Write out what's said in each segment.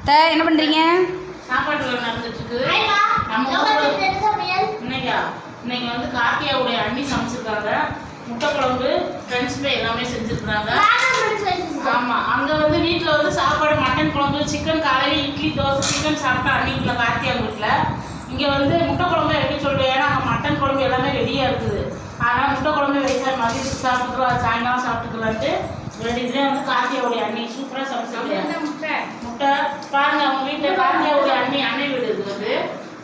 அத்தை என்ன பண்ணுறீங்க? சாப்பாடு வேலை நடந்துட்டுருக்கு. இன்னைக்கு வந்து கார்த்தியாவுடைய அண்ணி சமைச்சிருக்காங்க. முட்டை குழம்பு, ஃப்ரெண்ட்ஸ் ஃப்ரை எல்லாமே செஞ்சுருக்குறாங்க. ஆமாம், அங்கே வந்து வீட்டில் வந்து சாப்பாடு மட்டன் குழம்பு, சிக்கன், காலையில் இட்லி தோசை சிக்கன் சாப்பிட்டா அன்னைக்குள்ள கார்த்தியா வீட்டில். இங்கே வந்து முட்டை குழம்பு எப்படி சொல்லுவேன், ஏன்னா அங்கே மட்டன் குழம்பு எல்லாமே ரெடியாக இருக்குது. அதனால் முட்டை குழம்பு வைக்க மதியத்துக்கு சாப்பிட்டுக்கலாம், சாயங்காலம் சாப்பிட்டுக்கலான்ட்டு ரெண்டு இதுலேயே வந்து கார்த்தியாவுடைய அண்ணி சூப்பராக சமைச்சிருக்காங்க. முட்டை பாருங்க, அவங்க வீட்டில் கார்த்தியாவுடைய அண்ணன் வீடு இருக்குது.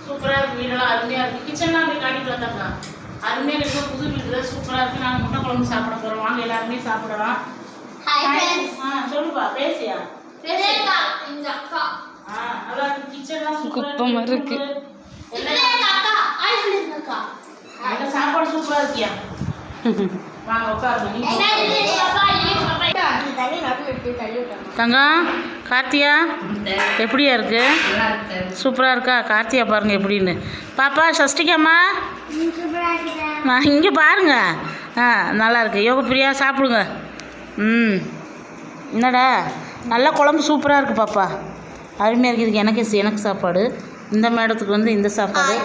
சூப்பராக இருக்குது, வீடெல்லாம் அருமையாக இருக்குது. கிச்சன்லாம் அப்படி காட்டிட்டு வந்தாங்க, அருமையாக இருக்குது. புது வீடு தான் சூப்பராக இருக்குது. நாங்கள் முட்டை குழம்பு சாப்பிட போகிறோம், வாங்க எல்லாருமே சாப்பிடலாம். சொல்லுப்பா, பேசியா நல்லா இருக்கு. கிச்சன்லாம் குப்பமாக இருக்கு. சாப்பாடு சூப்பராக இருக்கியா? வாங்க உட்காருங்க. தங்கம், கார்த்தியா எப்படியா இருக்கு? சூப்பராக இருக்கா? கார்த்தியா பாருங்க எப்படின்னு. பாப்பா சஷ்டிகாம்மா நான் இங்கே பாருங்க. நல்லா இருக்கு. யோக பிரியா சாப்பிடுங்க. என்னடா நல்லா குழம்பு சூப்பராக இருக்குது பாப்பா, அருமையாக இருக்குது. எனக்கு சாப்பாடு, இந்த மேடத்துக்கு வந்து இந்த சாப்பாடு.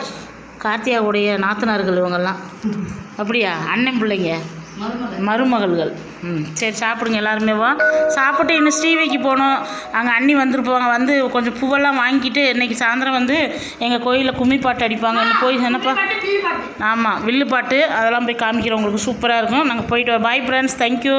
கார்த்தியாவுடைய நாத்தனார்கள் இவங்கெல்லாம். அப்படியா? அண்ணன் பிள்ளைங்க, மருமகள்கள். சரி சாப்பிடுங்க எல்லாருமே. வா சாப்பிட்டு இன்னும் ஸ்ரீவைக்கு போகணும். அங்கே அண்ணி வந்துருப்பாங்க, வந்து கொஞ்சம் பூவெல்லாம் வாங்கிட்டு இன்றைக்கி சாயந்தரம் வந்து எங்கள் கோயிலில் கும்மி பாட்டு அடிப்பாங்க. இன்னும் போய் என்னப்பா, ஆமாம் வில்லு பாட்டு, அதெல்லாம் போய் காமிக்கிறோம் உங்களுக்கு. சூப்பராக இருக்கும். நாங்கள் போயிட்டு வரோம். Bye friends, thank you.